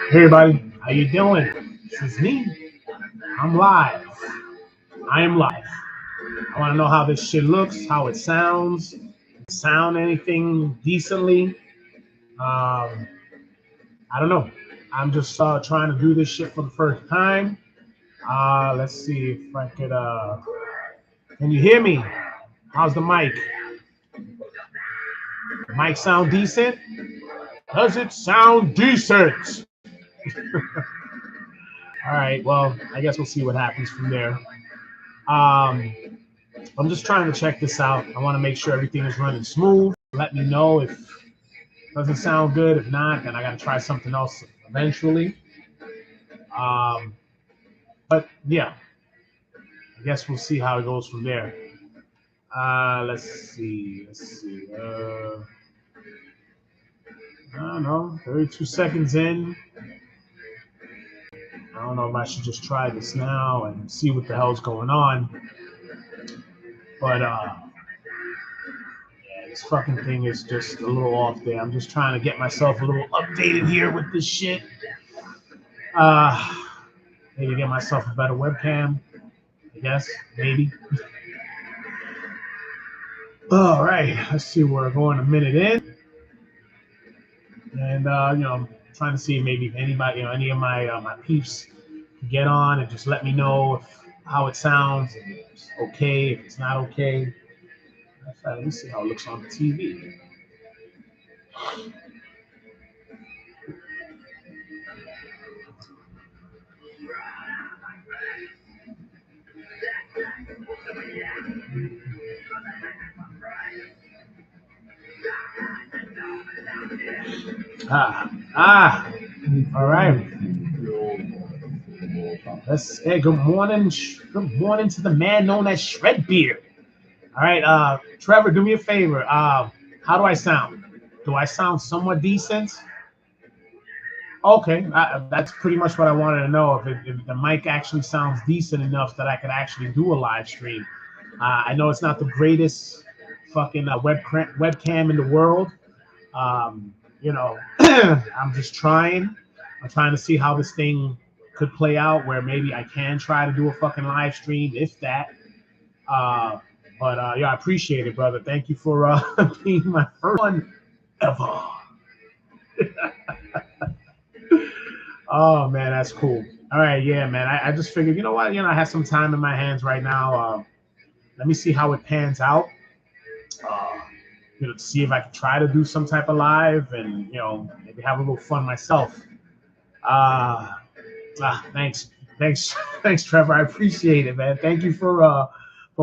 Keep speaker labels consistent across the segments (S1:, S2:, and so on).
S1: Hey everybody, how you doing? This is me. I'm live. I am live. I want to know how this shit looks, how it sounds. Sound anything decently? Um, I don't know. I'm just trying to do this shit for the first time. Let's see if I could. Can you hear me? How's the mic? Mic sound decent? Does it sound decent? All right. Well, I guess we'll see what happens from there. Um, I'm just trying to check this out. I want to make sure everything is running smooth. Let me know if it doesn't sound good. If not, then I got to try something else eventually. Um, but yeah, I guess we'll see how it goes from there. Let's see. Let's see. I don't know. 32 seconds in. I don't know if I should just try this now and see what the hell's going on. But yeah, this fucking thing is just a little off there. I'm just trying to get myself a little updated here with this shit. Uh, maybe get myself a better webcam. I guess maybe. All right, let's see. We're going a minute in, and I'm trying to see maybe if anybody, any of my peeps can get on and just let me know how it sounds, if it's okay, if it's not okay. Let me see how it looks on the TV. Ah, all right. Hey, good morning. Good morning to the man known as Shredbeard. All right, Trevor, do me a favor. How do I sound? Do I sound somewhat decent? Okay, that's pretty much what I wanted to know. If the mic actually sounds decent enough that I could actually do a live stream. I know it's not the greatest fucking webcam in the world. I'm just trying. I'm trying to see how this thing could play out, where maybe I can try to do a fucking live stream, if that. Uh, but yeah, I appreciate it, brother. Thank you for being my first one ever. Oh man, that's cool. All right, yeah, man. I just figured, you know what? I have some time in my hands right now. Let me see how it pans out. Uh, to see if I can try to do some type of live and maybe have a little fun myself. Uh, thanks, thanks, thanks, Trevor. I appreciate it, man. Thank you for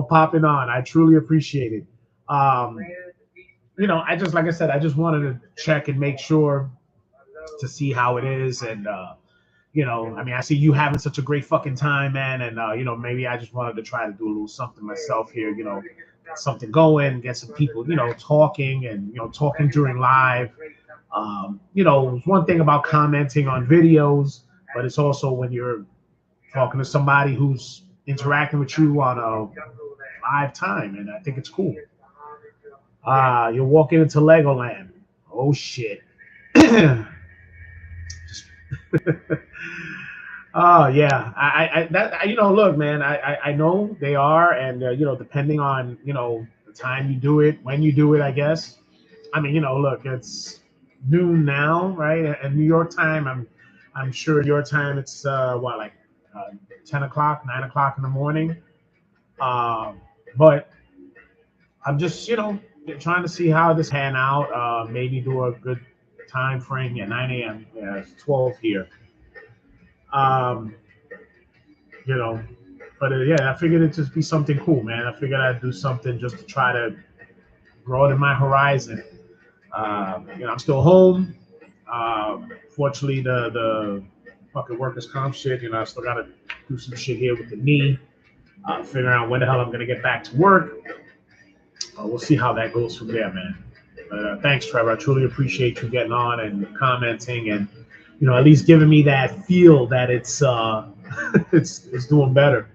S1: popping on. I truly appreciate it. Um, I just like I said, I just wanted to check and make sure to see how it is, and I mean, I see you having such a great fucking time, man, and maybe I just wanted to try to do a little something myself here, get something going, get some people, talking and talking during live. One thing about commenting on videos, but it's also when you're talking to somebody who's interacting with you on a live time, and I think it's cool. You're walking into Legoland. Oh shit. Oh yeah, look, man, I know they are, and depending on the time you do it, when you do it, I guess. I mean, look, it's noon now, right? At New York time, I'm sure your time it's what, like uh, 10 o'clock, 9 o'clock in the morning. Um, but I'm just trying to see how this pan out. Maybe do a good time frame at 9 a.m. Yeah, it's 12 here. Um, you know, but yeah, I figured it'd just be something cool, man. I figured I'd do something just to try to broaden my horizon. I'm still home. Fortunately, the fucking workers' comp shit, I still gotta do some shit here with the knee. Figuring out when the hell I'm gonna get back to work. We'll see how that goes from there, man. Thanks, Trevor. I truly appreciate you getting on and commenting, and at least giving me that feel that it's it's doing better.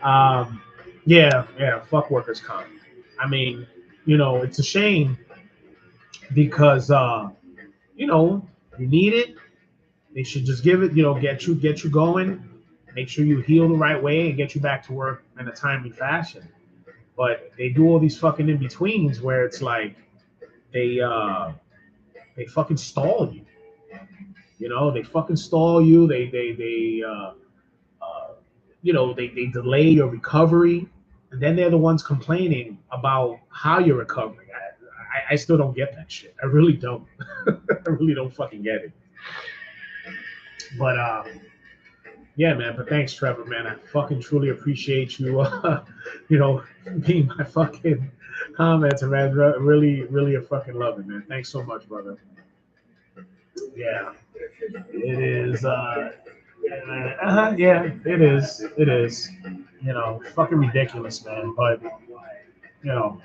S1: Um, yeah. Fuck workers' comp. I mean, it's a shame because you need it. They should just give it, you know, get you going, make sure you heal the right way, and get you back to work in a timely fashion. But they do all these fucking in betweens where it's like they they fucking stall you. You know, they fucking stall you. You know, they delay your recovery, and then they're the ones complaining about how you're recovering. I still don't get that shit. I really don't. I really don't fucking get it. But yeah, man. But thanks, Trevor, man. I fucking truly appreciate you. You know, being my fucking comments, man. Really, really a fucking love it, man. Thanks so much, brother. Yeah, it is. Yeah, it is. It is. You know, fucking ridiculous, man. But you know,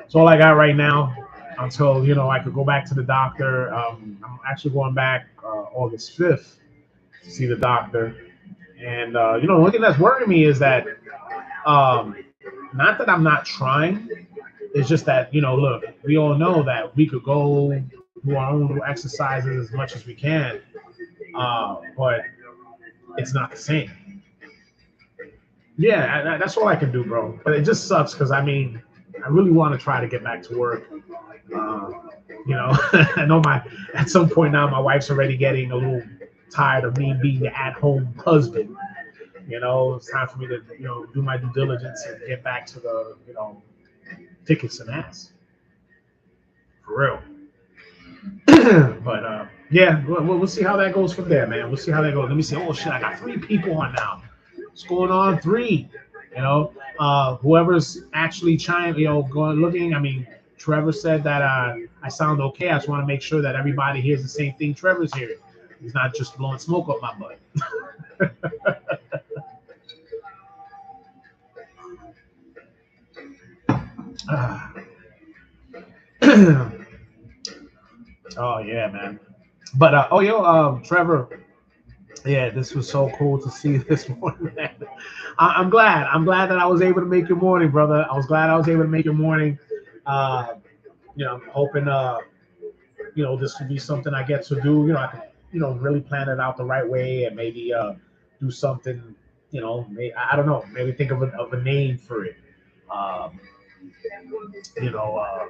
S1: it's all I got right now until you know I could go back to the doctor. I'm actually going back August 5th to see the doctor, and you know, the only thing that's worrying me is that um, not that I'm not trying. It's just that you know, look, we all know that we could go do our own little exercises as much as we can, but it's not the same. Yeah, that's all I can do, bro. But it just sucks because I mean, I really want to try to get back to work. Uh, you know, I know my at some point now my wife's already getting a little tired of me being the at-home husband. You know, it's time for me to you know do my due diligence and get back to the you know kicking some ass for real. But yeah, we'll see how that goes from there, man. We'll see how that goes. Let me see. Oh shit, I got three people on now. What's going on? Three. You know, whoever's actually trying, you know, going looking. I mean, Trevor said that I sound okay. I just want to make sure that everybody hears the same thing Trevor's hearing. He's not just blowing smoke up my butt. Oh yeah, man. But oh yo, Trevor. Yeah, this was so cool to see this morning, man. I'm glad. I'm glad that I was able to make your morning, brother. I was glad I was able to make your morning. Uh, you know, I'm hoping you know, this would be something I get to do. You know, I can, you know, really plan it out the right way and maybe do something. You know, I don't know. Maybe think of a name for it. Um, you know,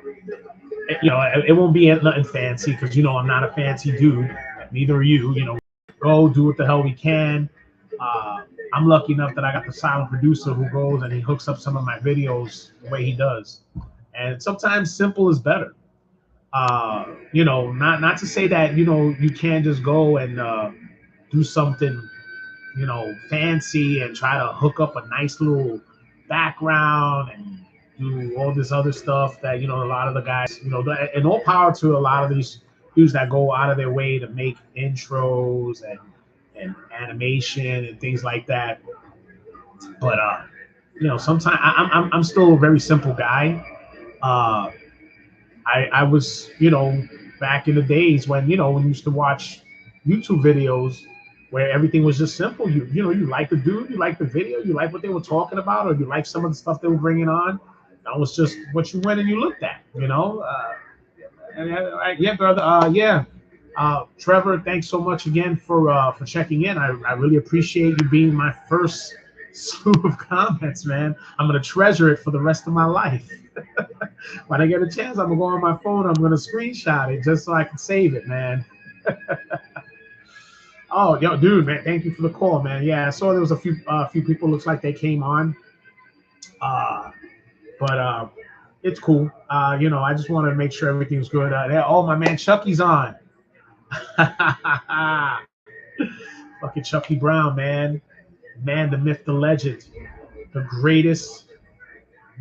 S1: you know, it won't be nothing fancy because you know I'm not a fancy dude. Neither are you. You know, go do what the hell we can. Uh, I'm lucky enough that I got the silent producer who goes and he hooks up some of my videos the way he does. And sometimes simple is better. You know, not to say that you know you can't just go and do something you know fancy and try to hook up a nice little background and do all this other stuff that you know a lot of the guys you know and all power to a lot of these dudes that go out of their way to make intros and animation and things like that. But you know, sometimes I'm still a very simple guy. Uh, I was, you know, back in the days when, you know, when you used to watch YouTube videos where everything was just simple. You know, you like the dude, you like the video, you like what they were talking about, or you like some of the stuff they were bringing on. That was just what you went and you looked at, you know. Yeah, brother. Yeah. Trevor, thanks so much again for checking in. I really appreciate you being my first slew of comments, man. I'm gonna treasure it for the rest of my life. When I get a chance, I'm gonna go on my phone. I'm gonna screenshot it just so I can save it, man. Oh, yo, dude, man, thank you for the call, man. Yeah, I saw there was a few people. Looks like they came on, uh, but it's cool. You know, I just want to make sure everything's good. Oh, my man, Chucky's on. Fucking Chucky Brown, man, the myth, the legend, the greatest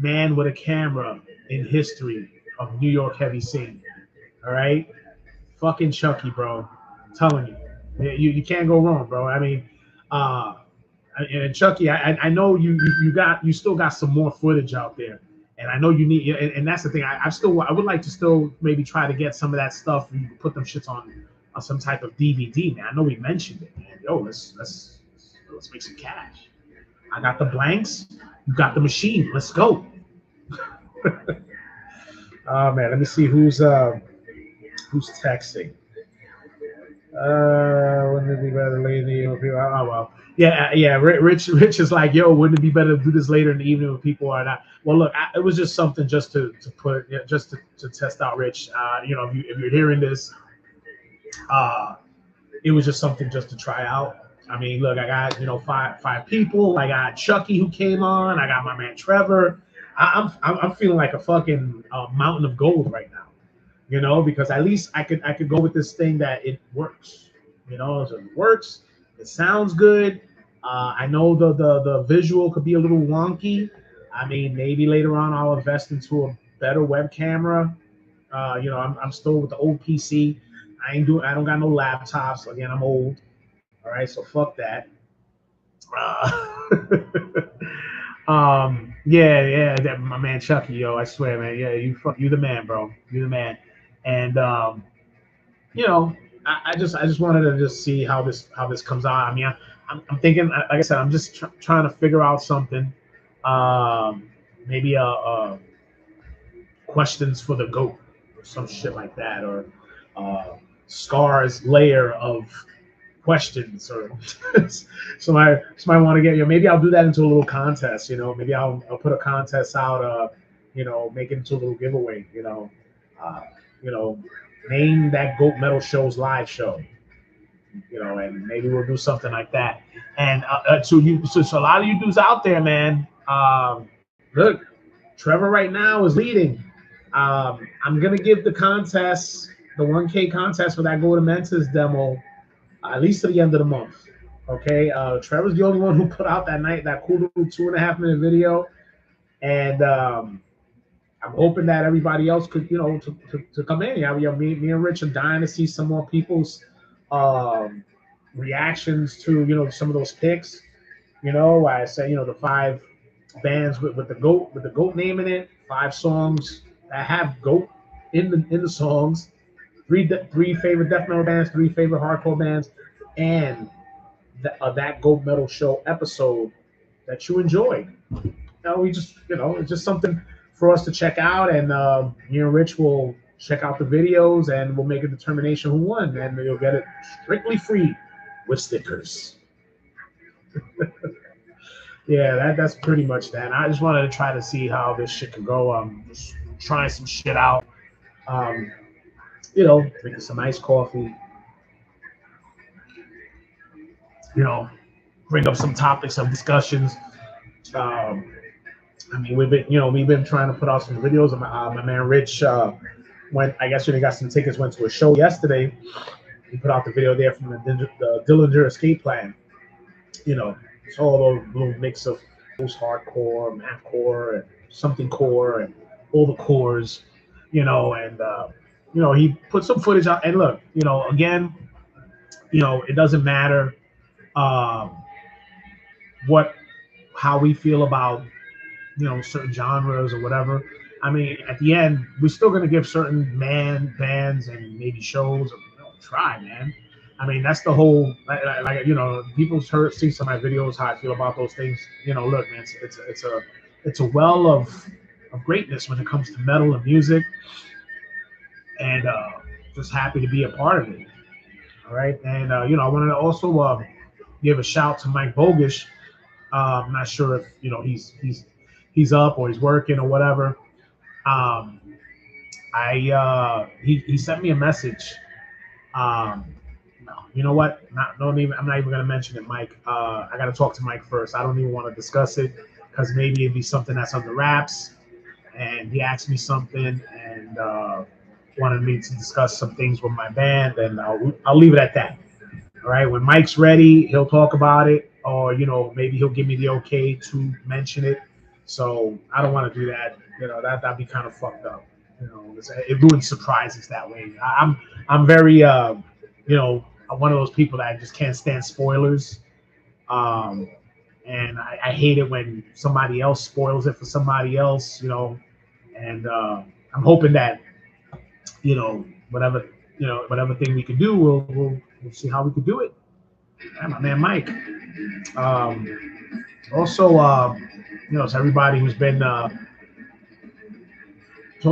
S1: man with a camera in history of New York heavy scene. All right, fucking Chucky, bro. I'm telling you, you can't go wrong, bro. I mean, uh, and Chucky, I know you still got some more footage out there, and I know you need, and that's the thing. I would like to still maybe try to get some of that stuff. You put them shits on some type of DVD, man. I know we mentioned it, man. Yo, let's make some cash. I got the blanks. You got the machine. Let's go. Oh man, let me see who's texting. Wouldn't it be better late in the evening with people? Oh well, yeah, yeah. Rich is like, yo, wouldn't it be better to do this later in the evening when people are not? Well, look, it was just something just to put, just to test out Rich. If you're hearing this, uh, it was just something just to try out. I mean, look, I got five people. I got Chucky who came on. I got my man Trevor. I'm feeling like a fucking mountain of gold right now. Because at least I could go with this thing that it works. So it works. It sounds good. I know the visual could be a little wonky. I mean, maybe later on I'll invest into a better web camera. I'm still with the old PC. I don't got no laptops. Again, I'm old. All right, so fuck that. Uh, yeah, that my man Chucky, yo, I swear, man, yeah, you the man, bro, you the man, and you know, I just wanted to just see how this comes out. I mean, I'm thinking, like I said, I'm just trying to figure out something, maybe questions for the goat or some shit like that, or uh, Scar's layer of questions, or somebody want to get maybe I'll do that into a little contest. Maybe I'll put a contest out, make it into a little giveaway. Uh, you know name that Goat Metal Show's live show. And maybe we'll do something like that. And so a lot of you dudes out there, man, look, Trevor right now is leading. I'm gonna give the 1K contest for that Go to Mentis demo, at least to the end of the month. Okay, Trevor's the only one who put out that cool little 2.5 minute video, and I'm hoping that everybody else could, to come in. Yeah, me and Rich are dying to see some more people's um, reactions to, some of those picks. I say, the 5 bands with the goat name in it, 5 songs that have goat in the songs, three favorite death metal bands, 3 favorite hardcore bands, and that Goat Metal Show episode that you enjoyed. We just, it's just something for us to check out, and me and Rich will check out the videos, and we'll make a determination who won, and you'll get it strictly free with stickers. Yeah, that's pretty much that. I just wanted to try to see how this shit could go. Just trying some shit out. Um, drinking some iced coffee. Bring up some topics of discussions. I mean, we've been trying to put out some videos. My man Rich went. I guess when he got some tickets, went to a show yesterday. He put out the video there from the Dillinger Escape Plan. It's all a little mix of post-hardcore, mathcore, and something core, and all the cores. And he put some footage out. And look, again, it doesn't matter um, how we feel about certain genres or whatever. I mean, at the end, we're still gonna give certain bands and maybe shows a try, man. I mean, that's the whole people see some of my videos how I feel about those things. Look, man, it's a well of greatness when it comes to metal and music, and just happy to be a part of it. All right, and I wanted to also give a shout to Mike Bogish. I'm not sure if he's up or he's working or whatever. He sent me a message. No, you know what? I'm not even gonna mention it, Mike. I gotta talk to Mike first. I don't even want to discuss it because maybe it'd be something that's under wraps. And he asked me something and wanted me to discuss some things with my band, and I'll leave it at that. All right. When Mike's ready, he'll talk about it, or maybe he'll give me the okay to mention it. So I don't want to do that. That'd be kind of fucked up. It ruins surprises that way. I'm very one of those people that just can't stand spoilers. And I hate it when somebody else spoils it for somebody else. And I'm hoping that whatever whatever thing we can do, we'll see how we can do it. Yeah, my man Mike. Also, to everybody who's been talking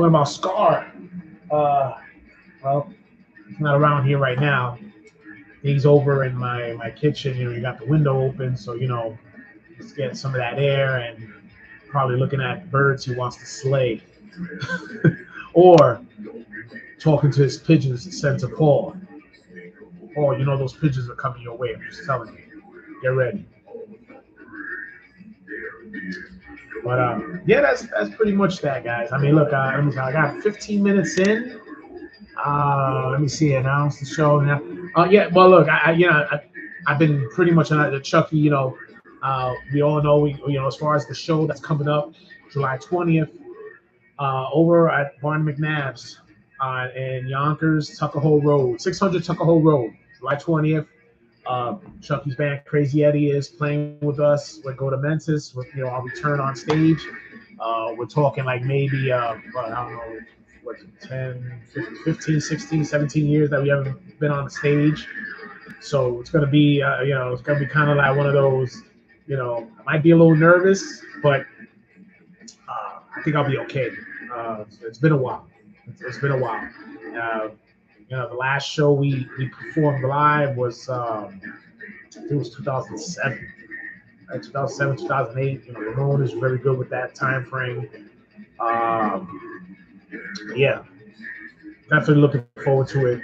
S1: about Scar. Well, he's not around here right now. he's over in my kitchen. You got the window open, so he's getting some of that air and probably looking at birds he wants to slay, or talking to his pigeons to send to Paul. Or those pigeons are coming your way. I'm just telling you, get ready. But yeah, that's pretty much that, guys. I mean, look, I got 15 minutes in. Let me see. Announce the show now. Yeah. Well, look, I've been pretty much on the Chucky. We all know as far as the show that's coming up, July 20th, over at Barn McNabb's in Yonkers, Tuckahoe Road, 600 Tuckahoe Road, July 20th. Chucky's band Crazy Eddie is playing with us. We're Go to Mentis with our return on stage. We're talking like maybe I don't know, what, 10, 15, 16, 17 years that we haven't been on the stage. So it's gonna be it's gonna be kind of like one of those. I might be a little nervous, but I think I'll be okay. It's been a while. It's been a while. The last show we performed live was I think it was 2007. Right? 2007, 2008. Ramon is very good with that time frame. Yeah, definitely looking forward to it.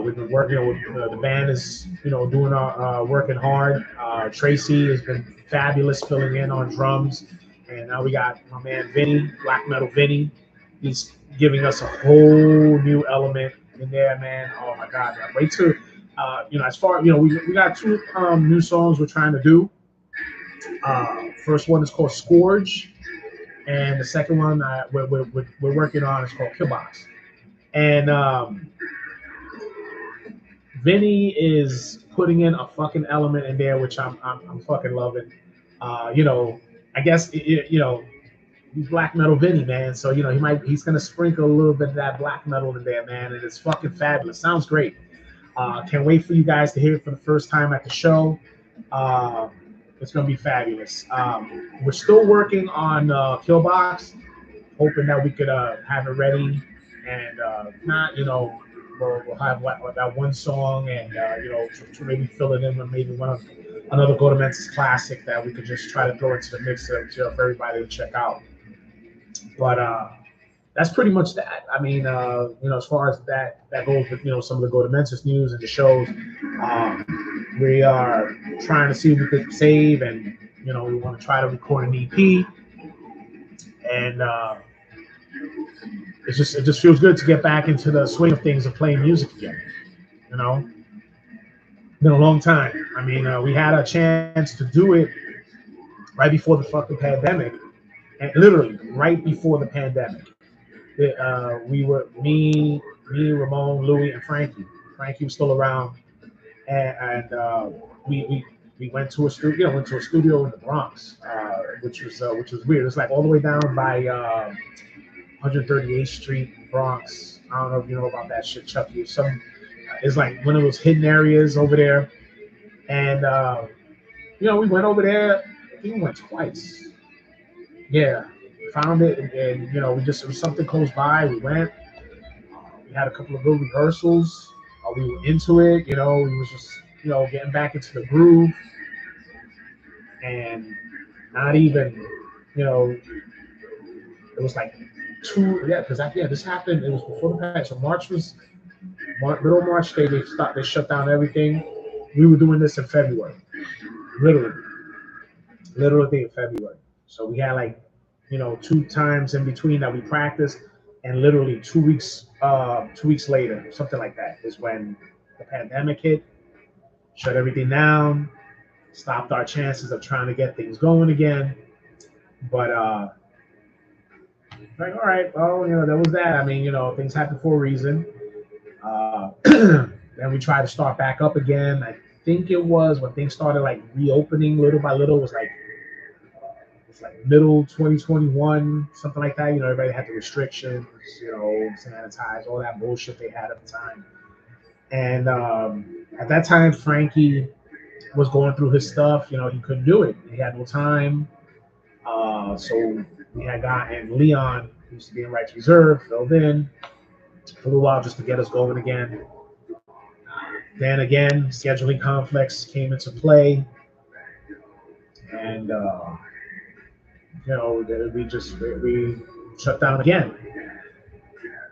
S1: We've been working with the band is doing working hard. Tracy has been fabulous filling in on drums, and now we got my man Vinny, Black Metal Vinny. He's giving us a whole new element in there, man. Oh my God! Wait till as far we got two new songs we're trying to do. First one is called Scourge, and the second one we're working on is called Killbox. And Vinny is putting in a fucking element in there, which I'm fucking loving. I guess he's Black Metal Vinny, man. So he's gonna sprinkle a little bit of that black metal in there, man, and it's fucking fabulous. Sounds great. Can't wait for you guys to hear it for the first time at the show. It's gonna be fabulous. We're still working on Killbox, hoping that we could have it ready, and not we'll have that one song, and to maybe fill it in with maybe another Go to Mentis classic that we could just try to throw into the mix for everybody to check out. But that's pretty much that. I mean, as far as that goes with some of the Go to Mentis news and the shows, we are trying to see if we could save, and we want to try to record an EP, and it just feels good to get back into the swing of things of playing music again. Been a long time. I mean, we had a chance to do it right before the fucking pandemic, and literally right before the pandemic. We were me, Ramon, Louie, and Frankie. Frankie was still around, and we went to a studio. Went to a studio in the Bronx, which was weird. It's like all the way down by 138th Street, Bronx. I don't know if you know about that shit, Chucky. It's like one of those hidden areas over there, and we went over there. I think we went twice. Yeah, found it, and it was something close by. We went. We had a couple of good rehearsals. We were into it. We was just getting back into the groove, and not even it was like because this happened. It was before the patch. So middle of March they shut down everything. We were doing this in February, literally in February. So we had like 2 times in between that we practiced, and literally 2 weeks later, something like that, is when the pandemic hit, shut everything down, stopped our chances of trying to get things going again. But like, all right, well, there was that. I mean, things happen for a reason. Then we tried to start back up again. I think it was when things started like reopening little by little. It was like middle 2021, something like that. Everybody had the restrictions, sanitize, all that bullshit they had at the time. And at that time, Frankie was going through his stuff. He couldn't do it. He had no time. So we had gotten Leon, who used to be in Rights Reserve, filled in for a little while just to get us going again. Then again, scheduling conflicts came into play, and we shut down again.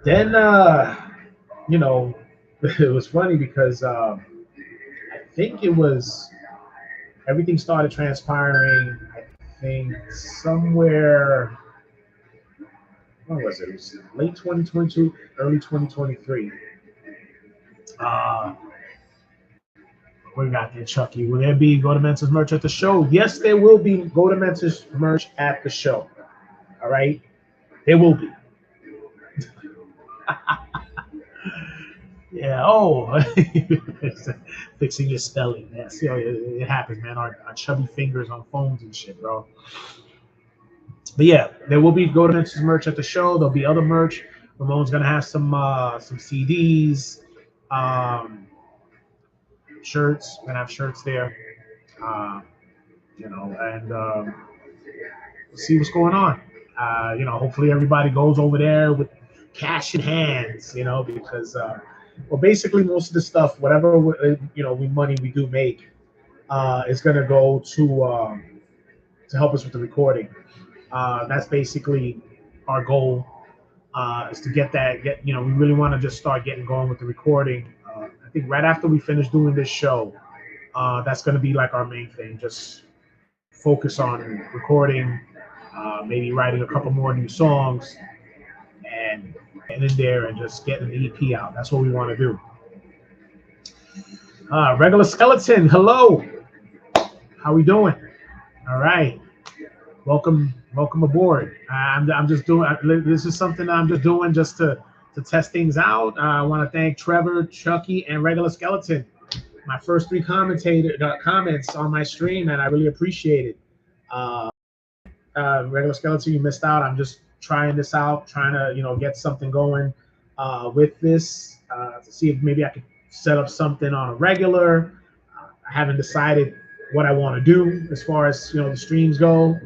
S1: Then you know, it was funny because I think it was everything started transpiring. I think somewhere, what was it? It was late 2022, early 2023. Uh, we got there, Chucky. Will there be Go to Mentis merch at the show? Yes, there will be Go to Mentis merch at the show. All right, there will be. Yeah. Oh, fixing your spelling. Yes, it happens, man. Our chubby fingers on phones and shit, bro. But yeah, there will be Go to Mentis merch at the show. There'll be other merch. Ramon's gonna have some CDs, um, shirts. We're gonna have shirts there. Uh, and we'll see what's going on. Hopefully everybody goes over there with cash in hands. Because well, basically most of the stuff, whatever we money we do make, is gonna go to help us with the recording. That's basically our goal, is to we really want to just start getting going with the recording. I think right after we finish doing this show, that's going to be like our main thing. Just focus on recording, maybe writing a couple more new songs, and getting in there and just getting the EP out. That's what we want to do. Regular Skeleton, hello. How we doing? All right. Welcome aboard. I'm just doing. This is something I'm just doing just to test things out. I want to thank Trevor, Chucky, and Regular Skeleton. My first three comments on my stream, and I really appreciate it. Regular Skeleton, you missed out. I'm just trying this out, trying to get something going with this, to see if maybe I could set up something on a regular. I haven't decided what I want to do as far as the streams go.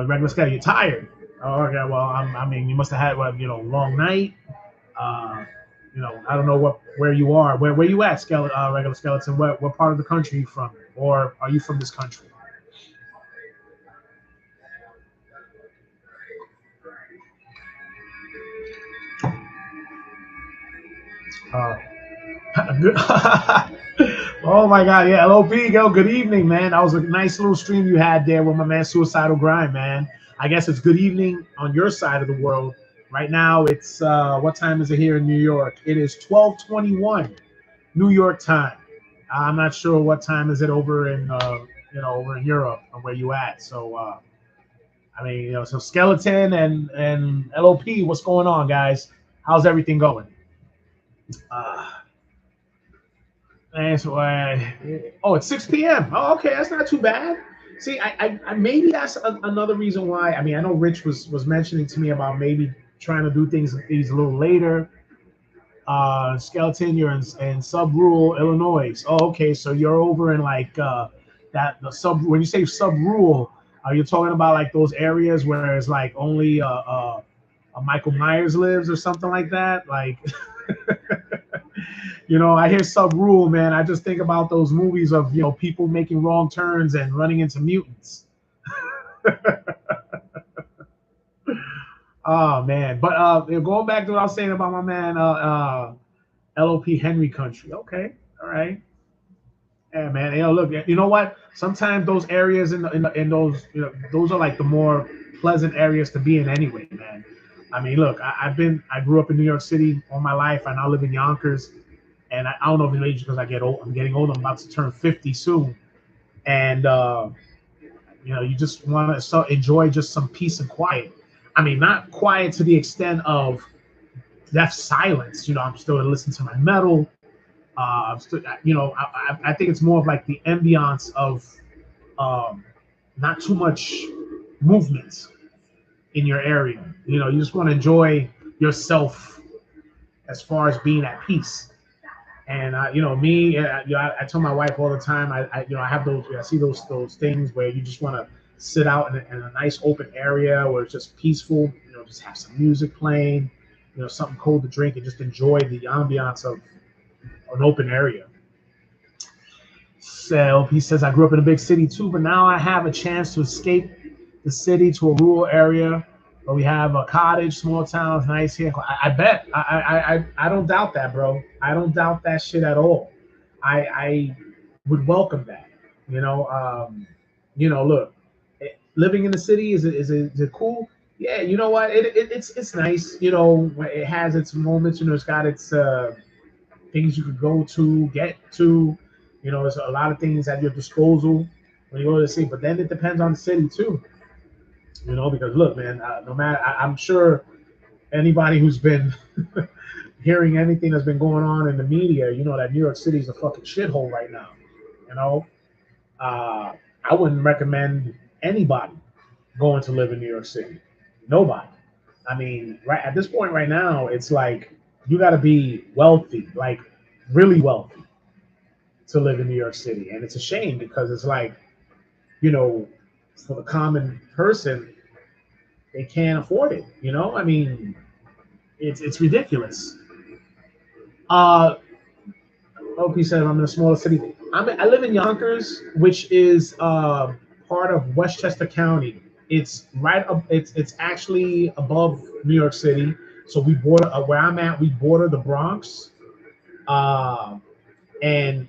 S1: Regular Skeleton, you're tired. Oh, okay. Well, I mean, you must have had long night. Uh, I don't know where you are. Where you at, Regular Skeleton? What part of the country are you from, or are you from this country? Uh, oh my God, yeah, LOP, go. Good evening, man. That was a nice little stream you had there with my man Suicidal Grind, man. I guess it's good evening on your side of the world. Right now, it's what time is it here in New York? It is 12:21 New York time. I'm not sure what time is it over in over in Europe or where you at. So I mean, so Skeleton and LOP, what's going on, guys? How's everything going? Uh, and so, it's 6 p.m. Oh, okay, that's not too bad. See, I maybe that's another reason why. I mean, I know Rich was mentioning to me about maybe trying to do these a little later. Skeleton, you're in sub-rural Illinois. Oh, okay, so you're over in like the sub. When you say sub-rural, are you talking about like those areas where it's like only a Michael Myers lives or something like that? Like, I hear sub-rural, man. I just think about those movies of people making wrong turns and running into mutants. Oh man, but going back to what I was saying about my man LOP Henry Country. Okay, all right. Yeah, man. Look. You know what? Sometimes those areas in those those are like the more pleasant areas to be in anyway, man. I mean, look. I grew up in New York City all my life. I now live in Yonkers, and I don't know if it's age because I get old. I'm getting old. I'm about to turn 50 soon, and you just want to enjoy just some peace and quiet. I mean, not quiet to the extent of deaf silence. I'm still listening to my metal. I'm still, I think it's more of like the ambiance of not too much movement in your area. You just want to enjoy yourself as far as being at peace. And me, I tell my wife all the time. I have those. I see those things where you just want to sit out in a nice open area where it's just peaceful. Just have some music playing. something cold to drink and just enjoy the ambiance of an open area. So he says, I grew up in a big city too, but now I have a chance to escape the city to a rural area where we have a cottage, small town, nice here. I bet. I don't doubt that, bro. I don't doubt that shit at all. I would welcome that. Look, living in the city is it cool? Yeah, you know what? It's nice. It has its moments. It's got its things you could go to, get to. There's a lot of things at your disposal when you go to the city. But then it depends on the city too. Because look, man, no matter, I'm sure anybody who's been hearing anything that's been going on in the media, that New York City is a fucking shithole right now. You know, I wouldn't recommend anybody going to live in New York City. Nobody. I mean, right at this point right now, it's like you got to be wealthy, like really wealthy, to live in New York City, and it's a shame because it's like, for the common person, they can't afford it. I mean, it's ridiculous. Opie said, I'm in a smaller city. I live in Yonkers, which is part of Westchester County. It's right up. It's actually above New York City. So we border where I'm at. We border the Bronx, and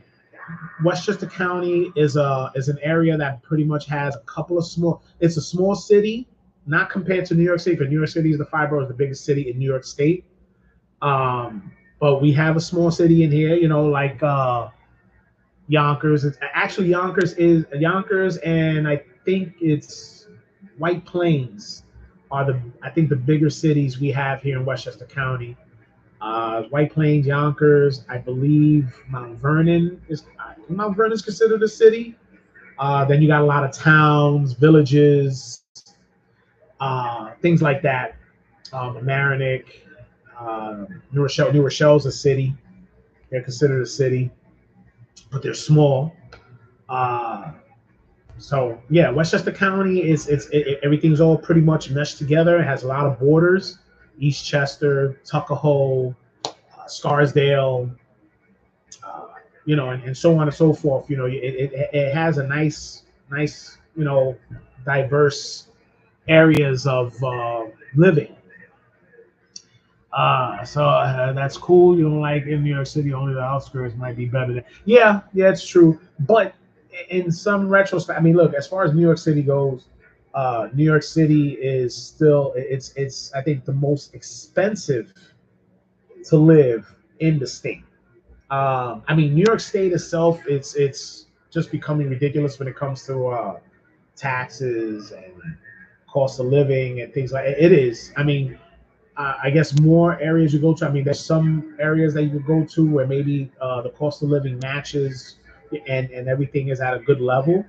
S1: Westchester County is an area that pretty much has a couple of small. It's a small city, not compared to New York City, because New York City is the five boroughs, the biggest city in New York State. But we have a small city in here, like Yonkers. It's actually Yonkers, and I think it's White Plains are the bigger cities we have here in Westchester County. White Plains, Yonkers, I believe Mount Vernon is considered a city. Then you got a lot of towns, villages, things like that. Mamaroneck, New Rochelle. New Rochelle's a city. They're considered a city, but they're small. So yeah, Westchester County everything's all pretty much meshed together. It has a lot of borders: Eastchester, Tuckahoe, Scarsdale, and so on and so forth. It has a nice, diverse areas of living. So that's cool. You don't like in New York City, only the outskirts might be better than. Yeah, it's true. But in some retrospect, I mean, look, as far as New York City goes, New York City is still it's I think the most expensive to live in the state. I mean, New York State itself, it's just becoming ridiculous when it comes to taxes and cost of living and things like it. It is. I mean, I guess more areas you go to. I mean, there's some areas that you could go to where maybe the cost of living matches and everything is at a good level.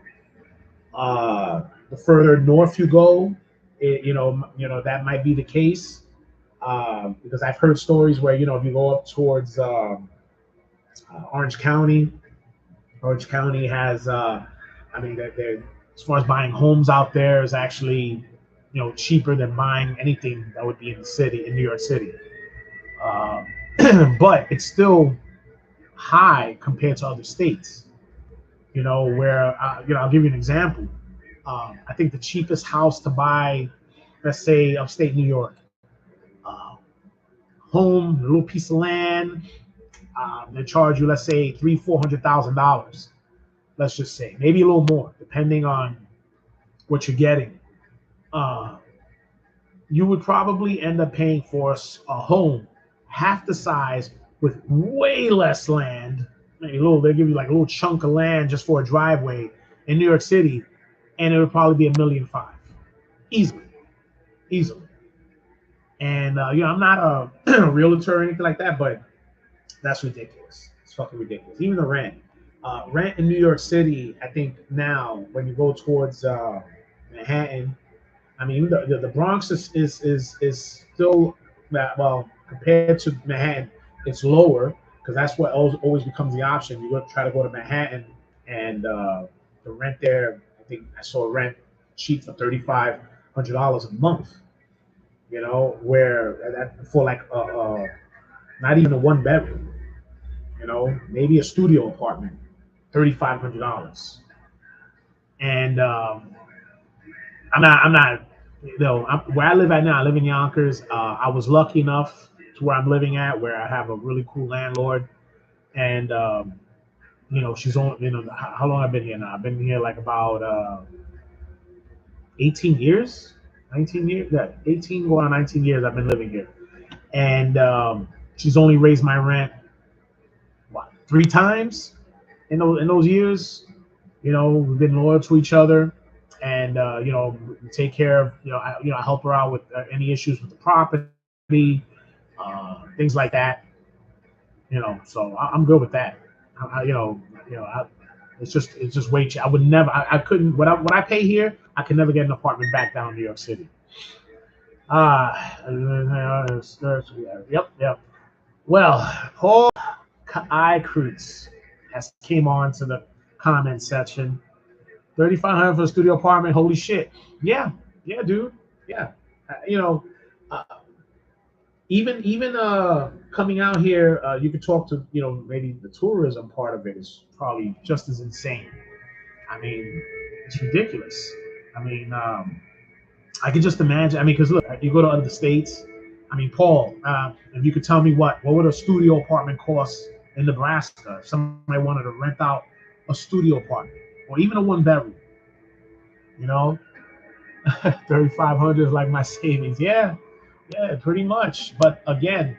S1: The further north you go, that might be the case because I've heard stories where if you go up towards Orange County, Orange County has, I mean, they're as far as buying homes out there is actually cheaper than buying anything that would be in the city in New York City. Um, but it's still high compared to other states. Where I'll give you an example. I think the cheapest house to buy, let's say upstate New York, uh, home, a little piece of land, they charge you, let's say, $300,000-400,000. Let's just say maybe a little more, depending on what you're getting. Uh, you would probably end up paying for a home half the size with way less land. Maybe they give you like a little chunk of land just for a driveway in New York City, and it would probably be $1.5 million, easily, easily. And I'm not a realtor or anything like that, but that's ridiculous. It's fucking ridiculous. Even the rent in New York City, I think now when you go towards Manhattan, I mean, the Bronx is still that, well, compared to Manhattan, it's lower because that's what always becomes the option. You try to go to Manhattan, and the rent there, I think I saw rent cheap for $3,500 a month. you know, where for like not even a one bedroom, you know, maybe a studio apartment, $3,500. And I'm not, you know, where I live at now. I live in Yonkers. I was lucky enough to where I'm living at, where I have a really cool landlord, and you know, she's on. You know, how long I've been here now? I've been here like about 18 years, 19 years. Yeah, 18 going on 19 years. I've been living here, and she's only raised my rent what 3 times in those years. You know, we've been loyal to each other, and you know, we take care of I help her out with any issues with the property, things like that. You know, so I'm good with that. You know, it's just way cheap. I would never, I couldn't. What I pay here, I could never get an apartment back down in New York City. Yep, yep. Well, Paul I. Kreutz has came on to the comment section. 3,500 for a studio apartment. Holy shit. Yeah, yeah, dude. Yeah. You know, uh, even coming out here, you could talk to maybe the tourism part of it is probably just as insane. I mean, it's ridiculous. I mean, I can just imagine. I mean, because look, you go to other states. I mean, Paul, if you could tell me what would a studio apartment cost in Nebraska if somebody wanted to rent out a studio apartment or even a one bedroom? You know, 3,500 is like my savings. Yeah, yeah, pretty much. But again,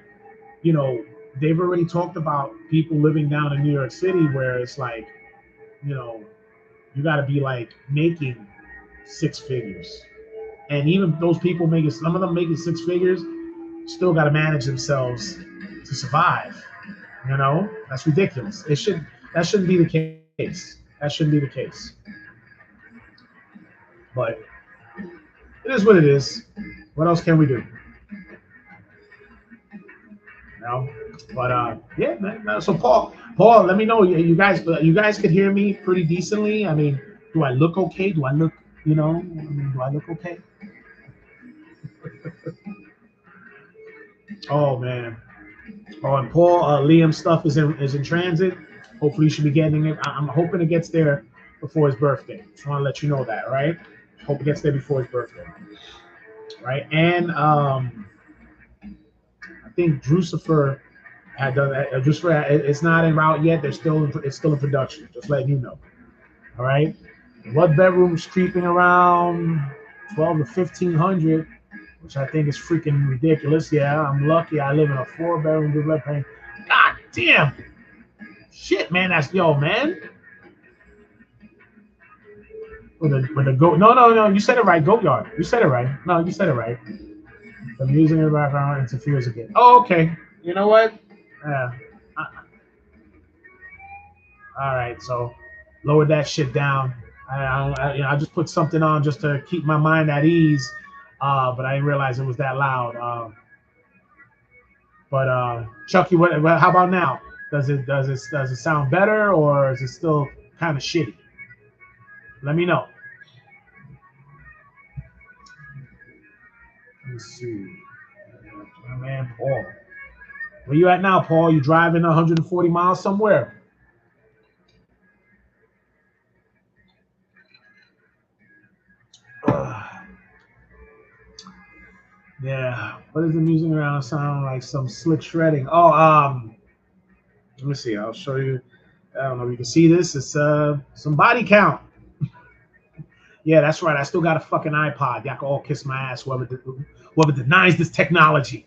S1: you know, they've already talked about people living down in New York City where it's like, you know, you got to be like making 6 figures. And even those people making, some of them making 6 figures, still got to manage themselves to survive. You know, that's ridiculous. That shouldn't be the case. That shouldn't be the case. But it is what it is. What else can we do? You know. But yeah, man. So Paul, let me know. You guys could hear me pretty decently. I mean, do I look okay? Do I look, do I look okay? Oh man. Oh, and Paul, Liam stuff is in transit. Hopefully, you should be getting it. I'm hoping it gets there before his birthday. Just want to let you know that, right? Hope it gets there before his birthday, right? And I think Drucifer had done that. Drucifer, it's not en route yet. It's still in production. Just letting you know. All right. One bedroom's creeping around 12 to 1,500, which I think is freaking ridiculous. Yeah, I'm lucky. I live in a 4 bedroom duplex. Paying. God damn. Shit, man. That's yo, man. With the goat. No, no, no. You said it right. Goat yard. You said it right. No, you said it right. The music in the background interferes again. Oh, okay. You know what? Yeah. Uh, all right. So lower that shit down. I just put something on just to keep my mind at ease, but I didn't realize it was that loud. But Chucky, how about now? Does it sound better or is it still kind of shitty? Let me know. Let me see. My man Paul. Where you at now, Paul? You driving 140 miles somewhere? Yeah. What is the music around sound like? Some slick shredding. Oh, let me see. I'll show you. I don't know if you can see this. It's some body count. Yeah, that's right. I still got a fucking iPod. Y'all can all kiss my ass. Whoever denies this technology.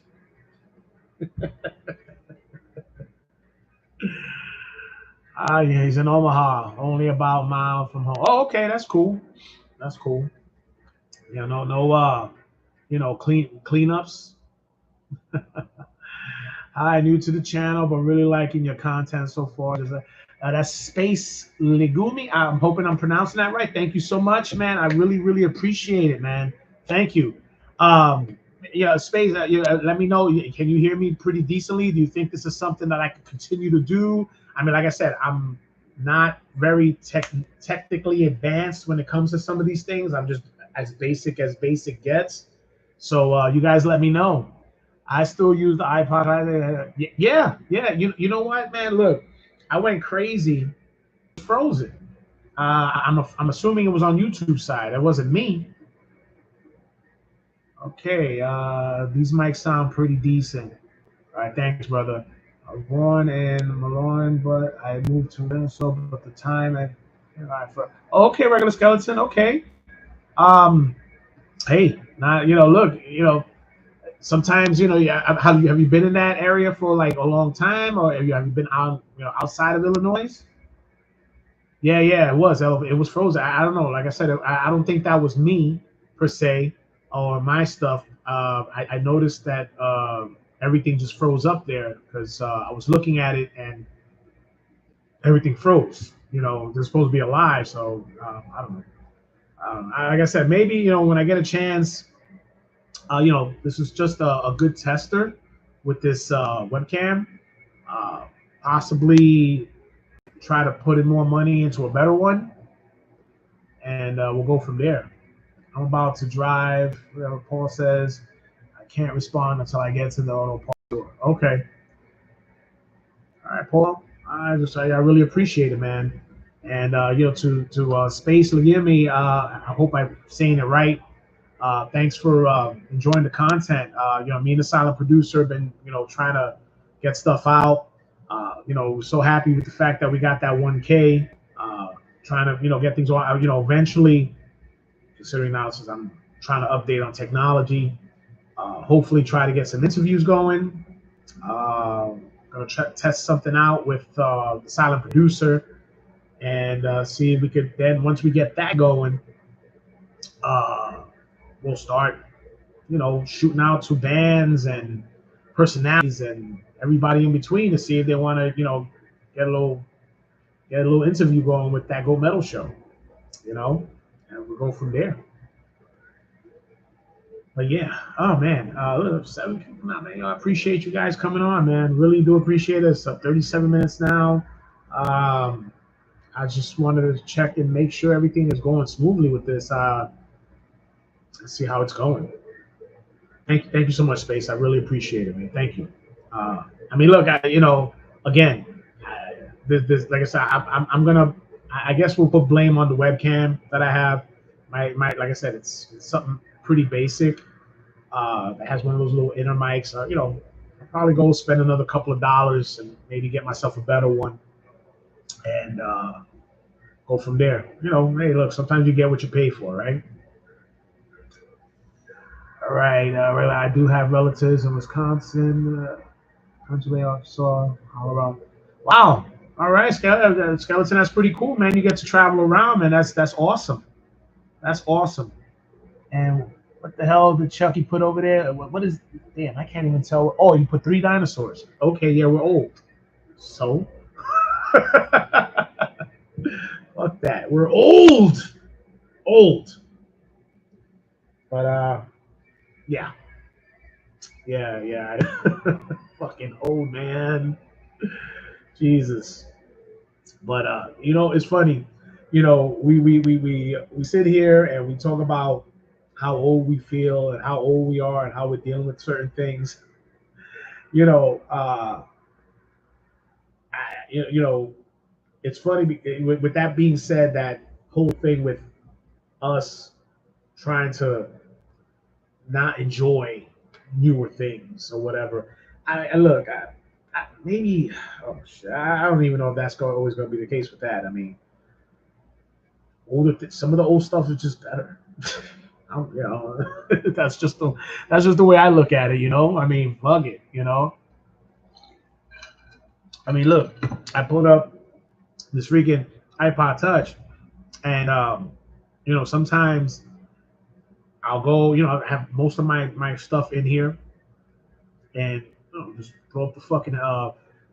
S1: Yeah, he's in Omaha, only about a mile from home. Oh, okay, that's cool. That's cool. Yeah, no, cleanups. Hi, new to the channel, but really liking your content so far. That's Space Legumi. I'm hoping I'm pronouncing that right. Thank you so much, man. I really, really appreciate it, man. Thank you. Um, yeah, Space. Let me know. Can you hear me pretty decently? Do you think this is something that I can continue to do? I mean, like I said, I'm not very technically advanced when it comes to some of these things. I'm just as basic gets. So you guys let me know. I still use the iPod. Yeah, yeah. You know what, man? Look, I went crazy. Frozen. I'm assuming it was on YouTube side. It wasn't me. Okay. These mics sound pretty decent. All right. Thanks, brother. I was born in Malone, but I moved to Minnesota. But the time okay, regular skeleton. Okay. Um. Hey, now look. Sometimes yeah. Have you been in that area for like a long time, or have you been out outside of Illinois? Yeah, yeah, it was frozen. I don't know. Like I said, I don't think that was me per se or my stuff. I noticed that everything just froze up there because I was looking at it and everything froze. They're supposed to be alive, so I don't know. Like I said, maybe when I get a chance, this is just a good tester with this webcam. Uh, Possibly try to put in more money into a better one, and we'll go from there. I'm about to drive. Whatever Paul says, I can't respond until I get to the auto parts store. Okay. All right, Paul. I really appreciate it, man. And to Space Legiemi, I hope I'm saying it right. Thanks for enjoying the content. Me and the silent producer have been trying to get stuff out. So happy with the fact that we got that 1K. Trying to get things on. Eventually, considering now since I'm trying to update on technology. Hopefully, try to get some interviews going. Gonna test something out with the silent producer and see if we could. Then once we get that going, uh, we'll start, shooting out to bands and personalities and everybody in between to see if they want to, get a little interview going with that Go Metal show, and we'll go from there. But yeah, oh man, 7 people now, man. I appreciate you guys coming on, man. Really do appreciate it. It's 37 minutes now. Um, I just wanted to check and make sure everything is going smoothly with this. Let's see how it's going. Thank you so much, Space. I really appreciate it, man. Thank you. Uh, I mean, look, again, like I said, I'm gonna. I guess we'll put blame on the webcam that I have. Like I said, it's something pretty basic. It has one of those little inner mics. I'll probably go spend another couple of dollars and maybe get myself a better one and go from there. Hey, look, sometimes you get what you pay for, right? All right. I do have relatives in Wisconsin, Pennsylvania, Arkansas, Colorado. Wow. All right, Skeleton. That's pretty cool, man. You get to travel around, man. That's awesome. That's awesome. And what the hell did Chucky put over there? What is? Damn, I can't even tell. Oh, you put 3 dinosaurs. Okay, yeah, we're old. So, fuck that. We're old. Old. But yeah, yeah. Fucking old, man. Jesus. But it's funny. We sit here and we talk about how old we feel and how old we are and how we're dealing with certain things. You know, uh, it's funny with that being said, that whole thing with us trying to not enjoy newer things or whatever. I look, maybe, oh shit, I don't even know if that's always going to be the case with that. I mean, some of the old stuff is just better. That's just the way I look at it. I mean, fuck it. I mean, look, I pulled up this freaking iPod Touch, and sometimes I'll go. I have most of my stuff in here, and just throw up the fucking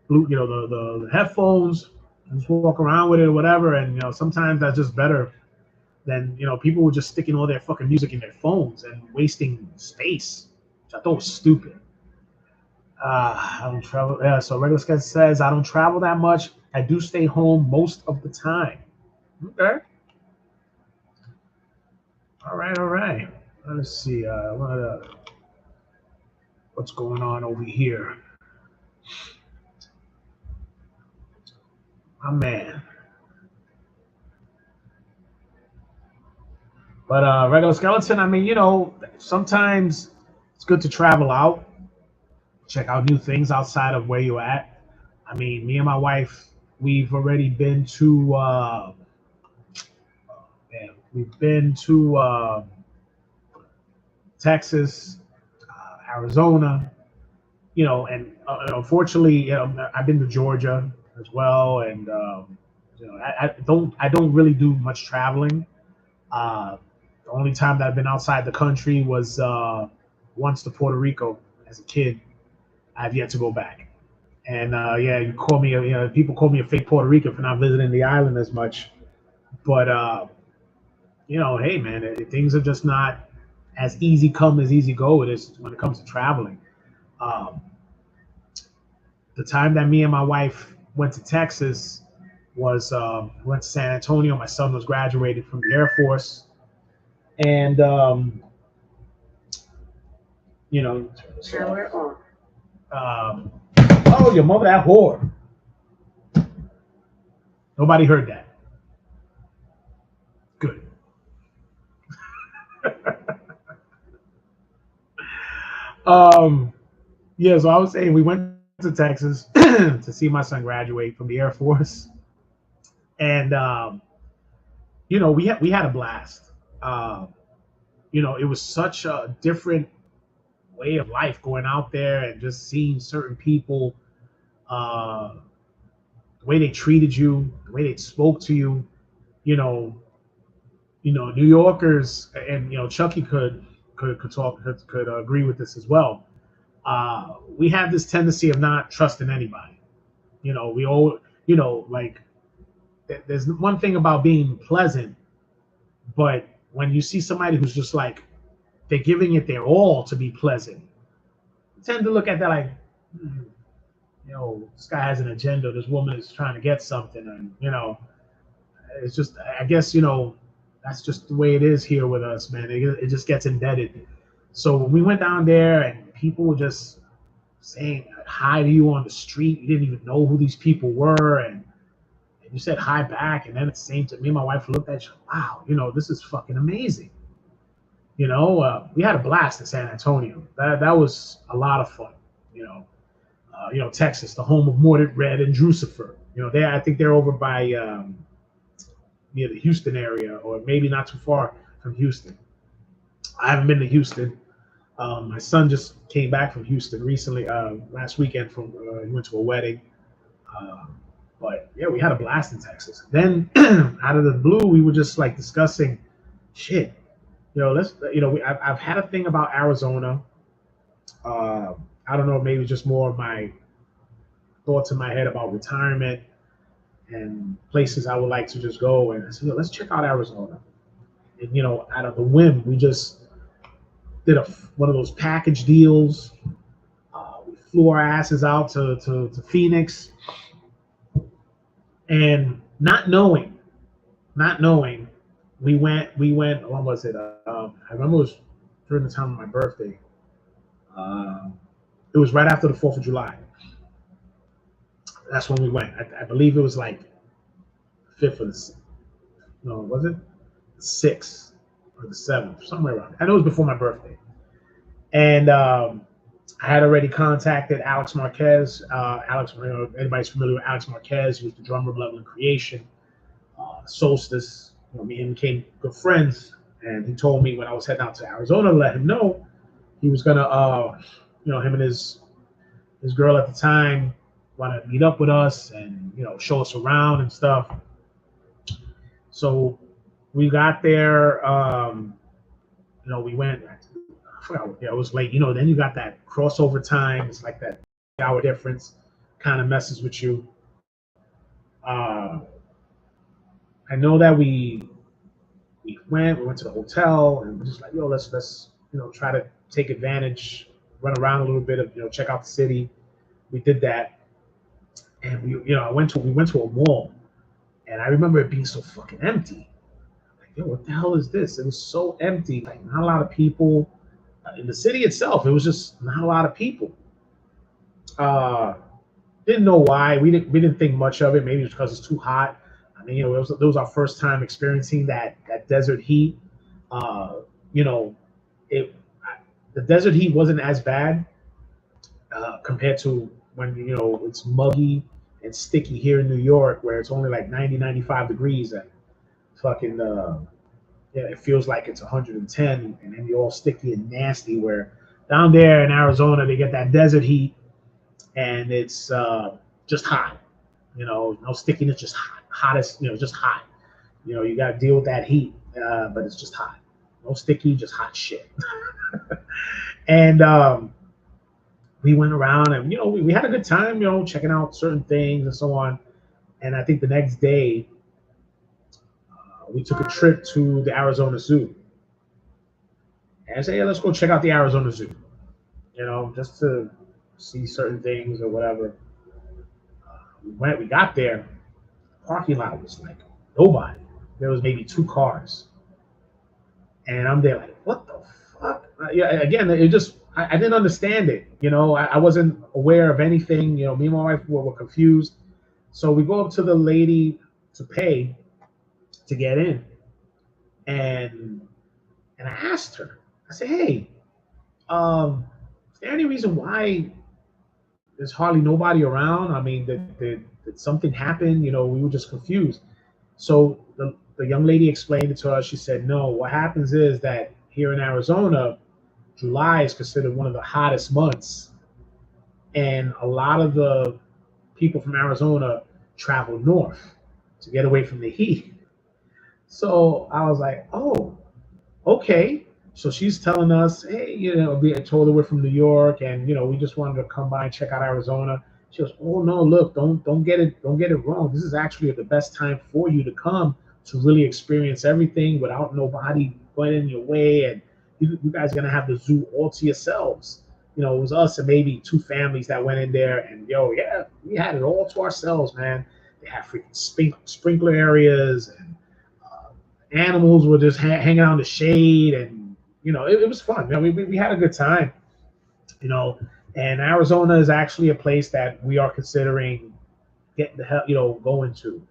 S1: blue, the headphones, and just walk around with it or whatever. And sometimes that's just better than people were just sticking all their fucking music in their phones and wasting space, which I thought was stupid. I don't travel. Yeah, so regular schedule says I don't travel that much. I do stay home most of the time. Okay. All right. All right. Let's see. What's going on over here? My man. But regular skeleton, I mean, sometimes it's good to travel out, check out new things outside of where you're at. I mean, me and my wife, we've already been to, man, we've been to Texas, Arizona, and unfortunately, I've been to Georgia as well, and I don't really do much traveling. The only time that I've been outside the country was once to Puerto Rico as a kid. I've yet to go back. And yeah, people call me a fake Puerto Rican for not visiting the island as much. But hey man, things are just not as easy come as easy go. It is when it comes to traveling. Um, the time that me and my wife went to Texas was went to San Antonio. My son was graduated from the Air Force, and you know, power off. Oh, your mother, that whore. Nobody heard that. Good. um, yeah, so I was saying we went to Texas to see my son graduate from the Air Force, and we had a blast. Um, it was such a different way of life going out there and just seeing certain people, uh, the way they treated you, the way they spoke to you. You know, New Yorkers, and Chucky could talk could agree with this as well. We have this tendency of not trusting anybody. We all, like there's one thing about being pleasant, but when you see somebody who's just like they're giving it their all to be pleasant, you tend to look at that like, hmm, this guy has an agenda. This woman is trying to get something, and it's just, I guess, that's just the way it is here with us, man. It just gets embedded. So when we went down there and people were just saying hi to you on the street, you didn't even know who these people were, and you said hi back, and then at the same time, me and my wife looked at you, wow, this is fucking amazing. We had a blast in San Antonio. That was a lot of fun. You know, Texas, the home of Mordred Red and Drucifer. I think they're over by near the Houston area, or maybe not too far from Houston. I haven't been to Houston. My son just came back from Houston recently, last weekend. He went to a wedding. Uh, but yeah, we had a blast in Texas. Then out of the blue, we were just like discussing, shit. Let's. I've had a thing about Arizona. Uh, I don't know, maybe just more of my thoughts in my head about retirement and places I would like to just go. And I said, let's check out Arizona. And out of the whim, we just did one of those package deals. We flew our asses out to Phoenix, and not knowing, we went. When was it? I remember it was during the time of my birthday. Uh, it was right after the 4th of July. That's when we went. I believe it was like fifth or the no, was it the 6th or the 7th, somewhere around. I know it was before my birthday, and I had already contacted Alex Marquez. Alex, anybody's familiar with Alex Marquez? He was the drummer of Level and Creation, Solstice. Me and him became good friends, and he told me when I was heading out to Arizona to let him know he was gonna, him and his girl at the time want to meet up with us and show us around and stuff. So we got there. We went. I forgot. Yeah, it was late. Then you got that crossover time. It's like that hour difference, kind of messes with you. Uh, I know that we went to the hotel, and we're just like, let's try to take advantage, run around a little bit of check out the city. We did that, and we went to a mall, and I remember it being so fucking empty. yo, what the hell is this? It was so empty, like not a lot of people in the city itself. It was just not a lot of people. Uh, didn't know why. We didn't think much of it. Maybe it's because it's too hot. I mean, it was our first time experiencing that desert heat. Uh, you know, it the desert heat wasn't as bad compared to when it's muggy and sticky here in New York, where it's only like 90, 95 degrees and fucking yeah, it feels like it's 110, and then you're all sticky and nasty. Where down there in Arizona, they get that desert heat, and it's just hot. No stickiness, just hot, hottest. Just hot. You got to deal with that heat, but it's just hot. No sticky, just hot shit. And we went around, and we had a good time. Checking out certain things and so on. And I think the next day we took a trip to the Arizona Zoo. And I said, yeah, let's go check out the Arizona Zoo. Just to see certain things or whatever. We got there, parking lot was like nobody. There was maybe two cars, and I'm there like, what the fuck? Yeah, again, it just I didn't understand it. I wasn't aware of anything. Me and my wife were confused. So we go up to the lady to pay to get in, and I asked her. I said, hey, is there any reason why there's hardly nobody around? I mean, did something happen? We were just confused. So the young lady explained it to us. She said, no, what happens is that here in Arizona, July is considered one of the hottest months. And a lot of the people from Arizona travel north to get away from the heat. So I was like, oh, okay. So she's telling us, hey, I told her we're from New York, and we just wanted to come by and check out Arizona. She goes, oh no, look, don't get it wrong. This is actually the best time for you to come to really experience everything without nobody going in your way, and you guys are gonna have the zoo all to yourselves. It was us and maybe two families that went in there, and yeah, we had it all to ourselves, man. They had freaking sprinkler areas, and animals were just hanging out in the shade, and it was fun. We had a good time. you know and Arizona is actually a place that we are considering getting the hell going to.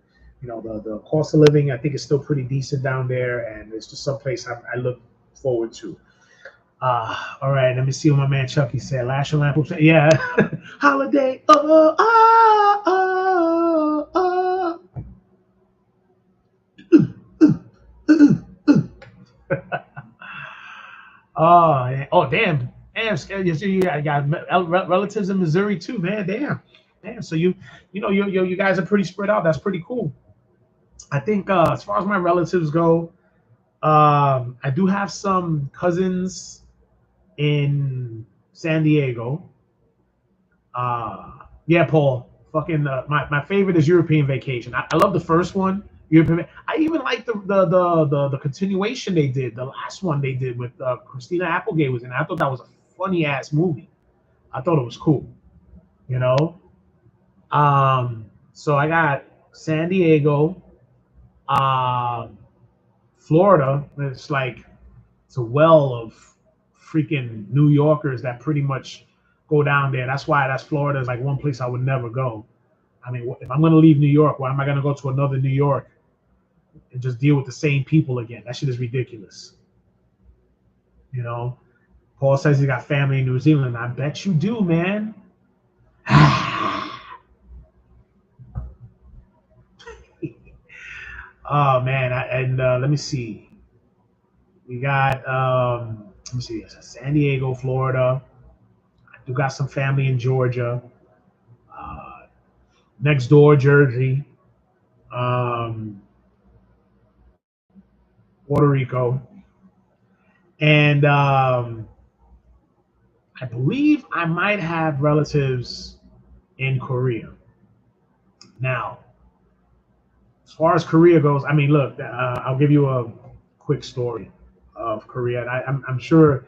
S1: The cost of living, I think, is still pretty decent down there, and it's just some place I look forward to. All right, let me see what my man Chucky said. Lash lamp, yeah. Holiday, oh, damn. Damn, you got relatives in Missouri too, man. Damn. So you guys are pretty spread out. That's pretty cool. I think as far as my relatives go, I do have some cousins in San Diego. Yeah, Paul. Fucking my favorite is European Vacation. I love the first one. European. I even like the continuation they did. The last one they did with Christina Applegate was in. I thought that was a funny ass movie. I thought it was cool. You know. So I got San Diego, um, Florida. It's a well of freaking New Yorkers that pretty much go down there. That's Florida is like one place I would never go. I mean, if I'm gonna leave New York, why am I gonna go to another New York and just deal with the same people again? That shit is ridiculous. You know. Paul says he got family in New Zealand. I bet you do, man. Oh man, and let me see. We got let me see, San Diego, Florida. I do got some family in Georgia. Uh, Next door, Jersey, um, Puerto Rico, and I believe I might have relatives in Korea. Now, as far as Korea goes, I mean, look, I'll give you a quick story of Korea, and I'm sure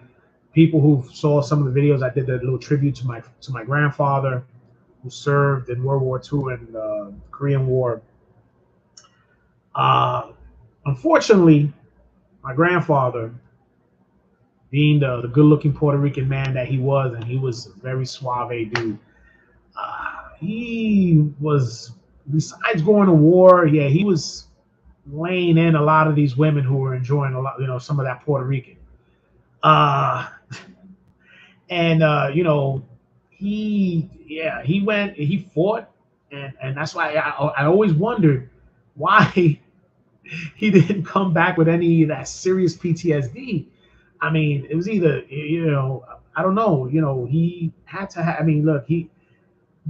S1: people who saw some of the videos I did, a little tribute to my grandfather who served in World War II and the Korean War. Uh, Unfortunately, my grandfather, being the good-looking Puerto Rican man that he was, and he was a very suave dude. He was, besides going to war, yeah, he was laying in a lot of these women who were enjoying a lot, some of that Puerto Rican. Uh, and he fought, and that's why I always wondered why he didn't come back with any of that serious PTSD. I mean, it was either, I don't know, he had to have, I mean, look,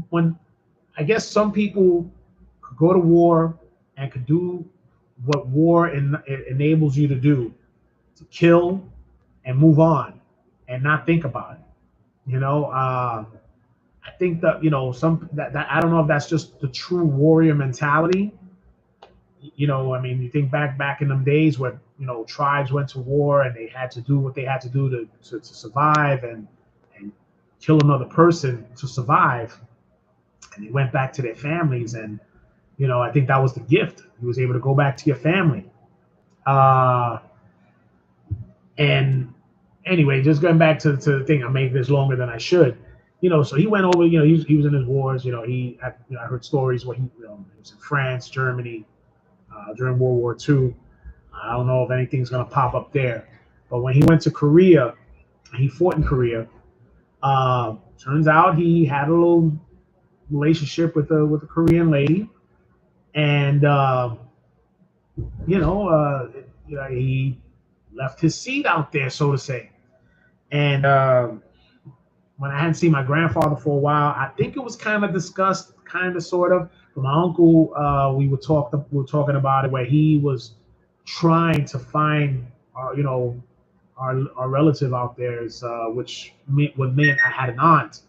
S1: when, I guess some people could go to war and could do what war enables you to do, to kill and move on and not think about it. I think that, some that I don't know if that's just the true warrior mentality. I mean, you think back in them days where, tribes went to war and they had to do what they had to do to survive and kill another person to survive. And they went back to their families. And, I think that was the gift. He was able to go back to your family. And anyway, just going back to the thing, I made this longer than I should. So he went over, he was in his wars. I heard stories where he was in France, Germany, during World War II. I don't know if anything's going to pop up there. But when he went to Korea, he fought in Korea. Turns out he had a little relationship with a Korean lady, and he left his seed out there, so to say. And when I hadn't seen my grandfather for a while, I think it was kind of discussed, kind of, sort of. But my uncle, we were talking about it, where he was trying to find, our relative out there, which would mean I had an aunt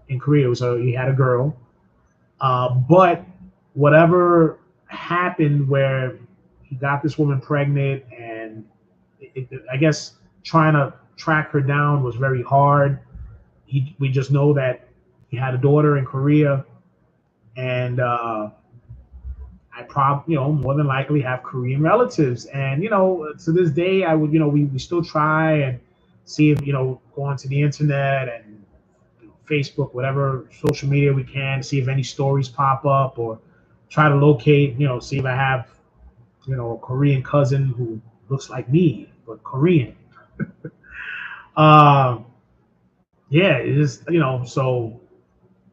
S1: in Korea. So he had a girl, but whatever happened, where he got this woman pregnant, and I guess trying to track her down was very hard. We just know that he had a daughter in Korea, and I probably, more than likely have Korean relatives. And, to this day, I would, we still try and see if, go onto the internet and Facebook, whatever social media we can, see if any stories pop up, or try to locate, see if I have, a Korean cousin who looks like me, but Korean. Yeah, it is, so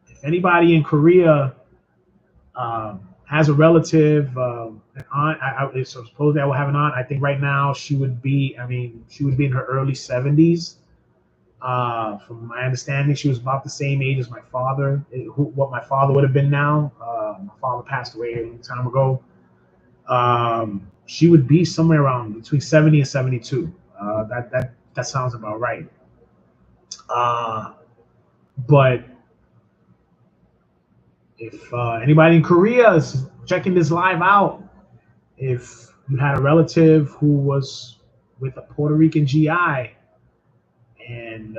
S1: if anybody in Korea has a relative, an aunt, I suppose I will have an aunt. I think right now she would be in her early 70s. From my understanding, she was about the same age as my father, what my father would have been now. My father passed away a long time ago. She would be somewhere around between 70 and 72. That sounds about right. But if anybody in Korea is checking this live out, if you had a relative who was with a Puerto Rican GI, and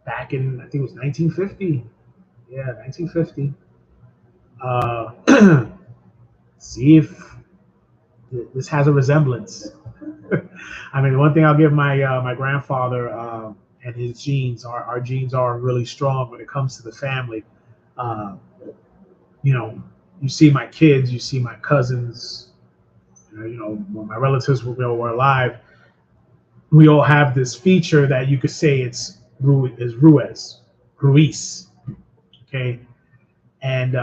S1: back in, I think it was 1950, yeah, 1950, see if this has a resemblance. I mean, one thing I'll give my grandfather and his genes, our genes are really strong when it comes to the family. You see my kids, you see my cousins, when my relatives were alive, we all have this feature that you could say it's Ruiz, okay, and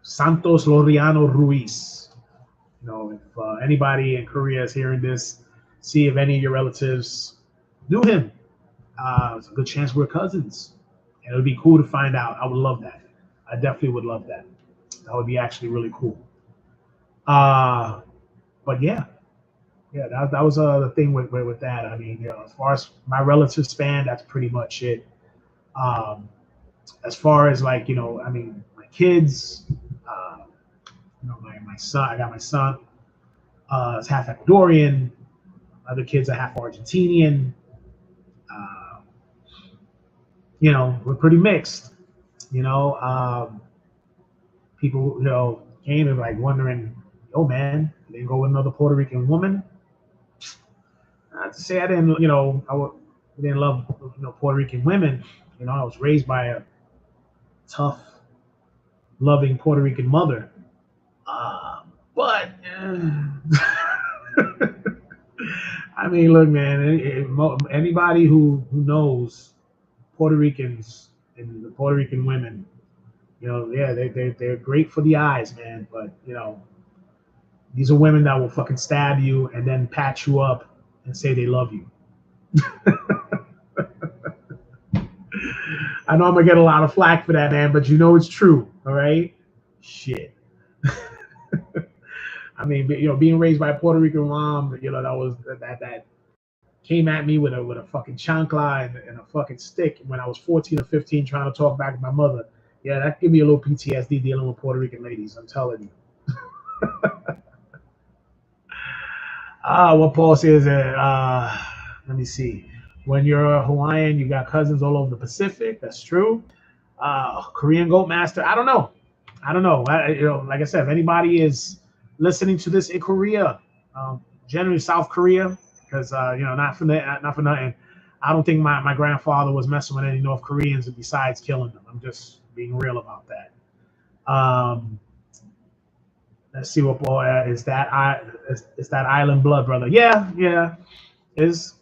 S1: Santos Laureano Ruiz. If anybody in Korea is hearing this, see if any of your relatives knew him. It's a good chance we're cousins. And it would be cool to find out. I would love that. I definitely would love that. That would be actually really cool. But yeah, that was the thing with that. I mean, as far as my relative span, that's pretty much it. As far as, like, my kids, my son, I got my son, is half Ecuadorian. Other kids are half Argentinian. We're pretty mixed. People, came and, like, wondering, oh man, they didn't go with another Puerto Rican woman. not to say I didn't, didn't love, Puerto Rican women. I was raised by a tough, loving Puerto Rican mother. But I mean, look, man. Anybody who knows Puerto Ricans and the Puerto Rican women, yeah, they're great for the eyes, man. But these are women that will fucking stab you and then patch you up and say they love you. I know I'm gonna get a lot of flack for that, man, but it's true. All right, shit. I mean, being raised by a Puerto Rican mom, that was that came at me with a fucking chancla and a fucking stick when I was 14 or 15 trying to talk back to my mother. Yeah, that gave me a little PTSD dealing with Puerto Rican ladies. I'm telling you. What Paul says, let me see. When you're a Hawaiian, you got cousins all over the Pacific. That's true. Korean Goat Master. I don't know. Like I said, if anybody is listening to this in Korea, generally South Korea, because not for nothing. I don't think my grandfather was messing with any North Koreans besides killing them. I'm just being real about that. Let's see what Paul is that Island Blood brother. Yeah. Is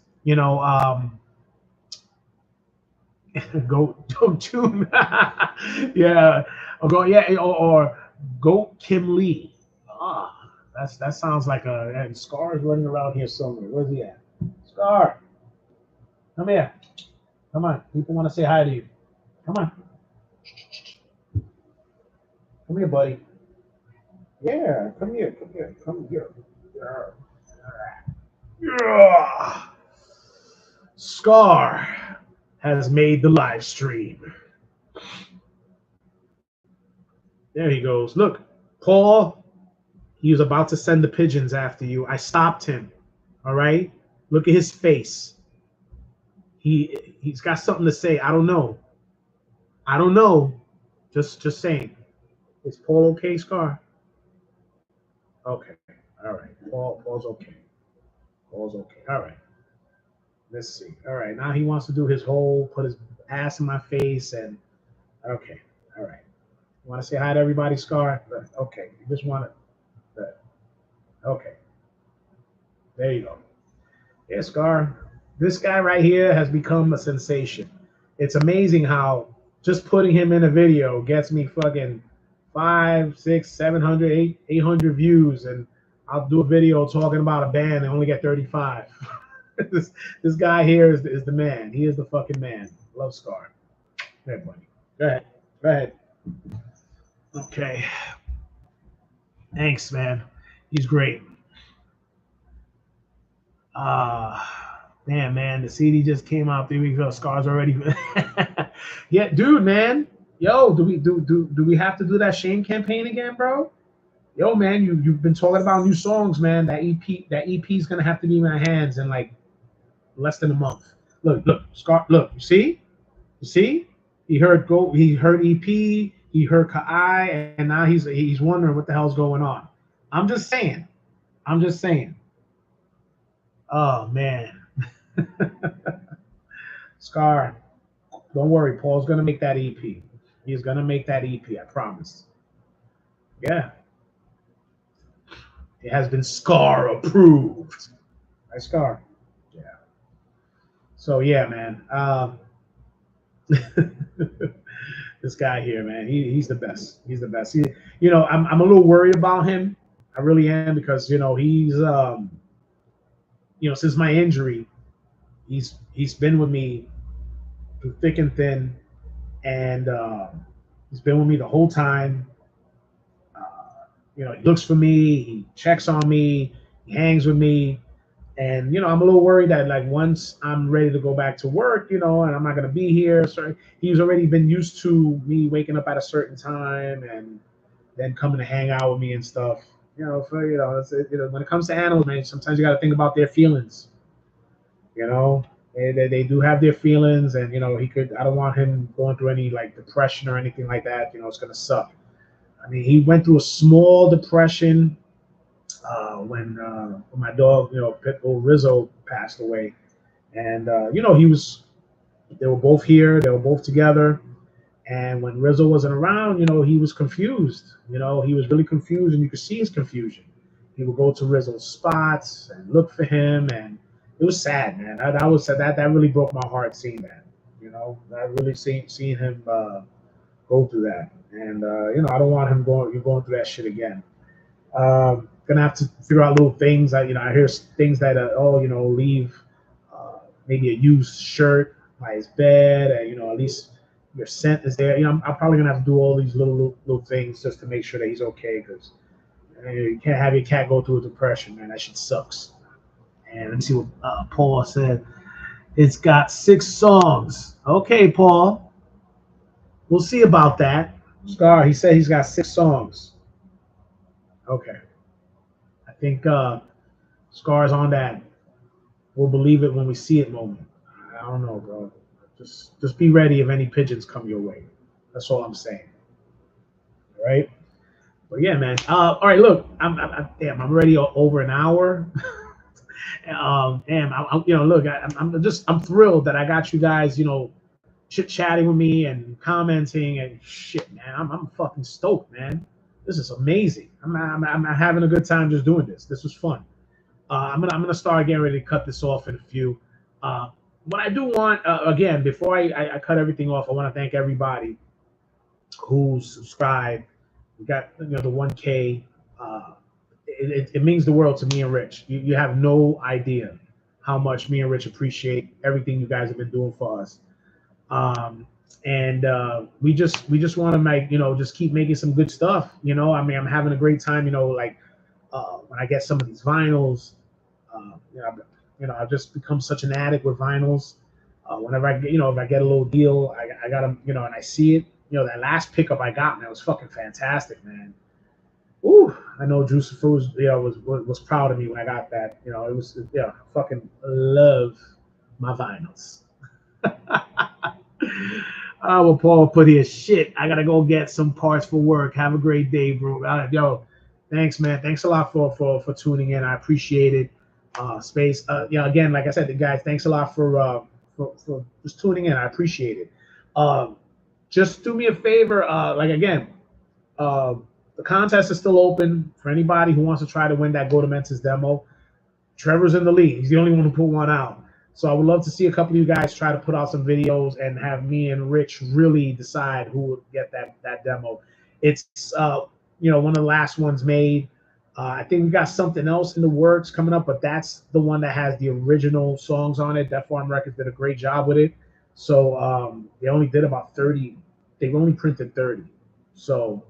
S1: Goat Tune. Yeah. Or Goat Kim Lee. That sounds like and Scar's running around here somewhere. Where's he at? Scar, come here. Come on. People want to say hi to you. Come on. Come here, buddy. Yeah, come here. Yeah. Scar has made the live stream. There he goes. Look, Paul, he was about to send the pigeons after you. I stopped him. All right? Look at his face. He's got something to say. I don't know. Just saying. Is Paul okay, Scar? Okay. All right. Paul's okay. All right. Let's see. All right. Now he wants to do his whole put his ass in my face and okay. All right. You want to say hi to everybody, Scar? Okay. You just want to. Okay. There you go. Yeah, Scar. This guy right here has become a sensation. It's amazing how just putting him in a video gets me fucking 500, 600, 700, 800 views, and I'll do a video talking about a band and only get 35. this guy here is the man. He is the fucking man. Love Scar. Hey, buddy. Go ahead. Okay. Thanks, man. He's great. Damn, man, the CD just came out 3 weeks ago. Scar's already. Yeah, dude, man. Yo, do we have to do that Shame campaign again, bro? Yo, man, you've been talking about new songs, man. That EP is gonna have to be in my hands in like less than a month. Look, Scar. Look, you see? He heard EP. He heard Kai, and now he's wondering what the hell's going on. I'm just saying. Oh man. Scar, don't worry. Paul's gonna make that EP. He's gonna make that EP. I promise. Yeah. It has been Scar approved. Right, Scar? Yeah. So yeah, man. This guy here, man. He's the best. He's the best. I'm a little worried about him. I really am because he's since my injury, he's been with me through thick and thin, and he's been with me the whole time. He looks for me, he checks on me, he hangs with me, and I'm a little worried that like once I'm ready to go back to work, and I'm not gonna be here. So he's already been used to me waking up at a certain time and then coming to hang out with me and stuff. When it comes to animals, man, sometimes you got to think about their feelings. They do have their feelings, and I don't want him going through any like depression or anything like that. It's gonna suck. I mean, he went through a small depression when my dog, Pitbull Rizzo passed away, and they were both here, they were both together, and when Rizzo wasn't around, he was confused. He was really confused, and you could see his confusion. He would go to Rizzo's spots and look for him, and it was sad, man. That really broke my heart seeing that. I really seeing him go through that, and I don't want him going through that shit again. Gonna have to figure out little things. I hear things that leave maybe a used shirt by his bed, and at least your scent is there. I'm probably gonna have to do all these little things just to make sure that he's okay, because you can't have your cat go through a depression, man. That shit sucks. And let me see what Paul said. It's got 6 songs. Okay, Paul. We'll see about that. Scar, he said he's got 6 songs. Okay. I think Scar's on that. We'll believe it when we see it moment. I don't know, bro. Just be ready if any pigeons come your way. That's all I'm saying. All right? But yeah, man. All right, look. I'm already over an hour. Look, I'm thrilled that I got you guys, chit chatting with me and commenting and shit, man. I'm fucking stoked, man. This is amazing. I'm having a good time just doing this. This was fun. I'm gonna start getting ready to cut this off in a few. What I do want, again, before I cut everything off, I want to thank everybody who subscribed. We got the 1K. It means the world to me and Rich. You have no idea how much me and Rich appreciate everything you guys have been doing for us. We just want to make, just keep making some good stuff. I'm having a great time. When I get some of these vinyls, I've just become such an addict with vinyls. Whenever I get, if I get a little deal, I got them, and I see it. That last pickup I got, man, was fucking fantastic, man. Ooh, I know Juicy Fruit was proud of me when I got that. It was, fucking love my vinyls. Well, Paul put here, shit, I gotta go get some parts for work. Have a great day, bro. Yo, thanks, man. Thanks a lot for tuning in. I appreciate it. Space. Again, like I said, guys, thanks a lot for just tuning in. I appreciate it. Just do me a favor. The contest is still open for anybody who wants to try to win that Go to Mentis demo. Trevor's in the lead. He's the only one who put one out. So I would love to see a couple of you guys try to put out some videos and have me and Rich really decide who would get that demo. It's one of the last ones made. I think we got something else in the works coming up, but that's the one that has the original songs on it. Def Farm Records did a great job with it. So they only did about 30. They've only printed 30. So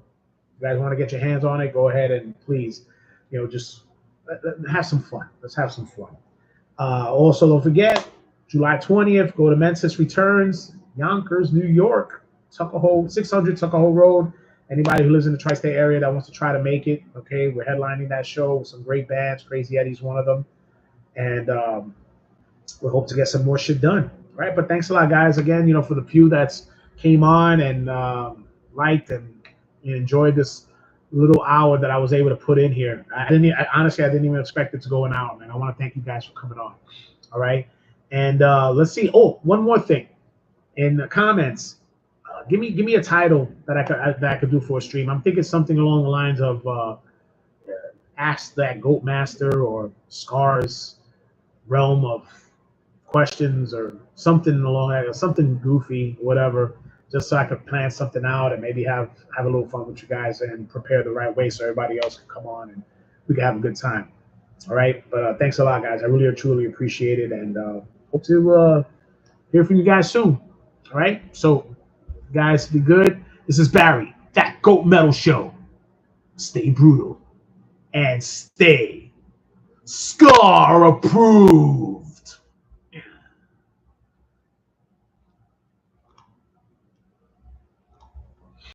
S1: if you guys want to get your hands on it, go ahead and please, just have some fun. Let's have some fun. Also, don't forget, July 20th, Go to Mentis returns, Yonkers, New York, 600 Tuckahoe Road. Anybody who lives in the tri-state area that wants to try to make it, okay, we're headlining that show with some great bands. Crazy Eddie's one of them. And we hope to get some more shit done. All right, but thanks a lot, guys. Again, for the few that's came on and liked and enjoyed this little hour that I was able to put in here. Honestly, I didn't even expect it to go an hour, man. I want to thank you guys for coming on. All right, and let's see. Oh, one more thing. In the comments, give me a title that I could do for a stream. I'm thinking something along the lines of Ask That Goat Master or Scar's Realm of Questions or something along that, or something goofy, whatever. Just so I could plan something out and maybe have a little fun with you guys and prepare the right way so everybody else can come on and we can have a good time. All right. But thanks a lot, guys. I really truly appreciate it, and hope to hear from you guys soon. All right. So, guys, be good. This is Barry, That Goat Metal Show. Stay brutal and stay Scar approved.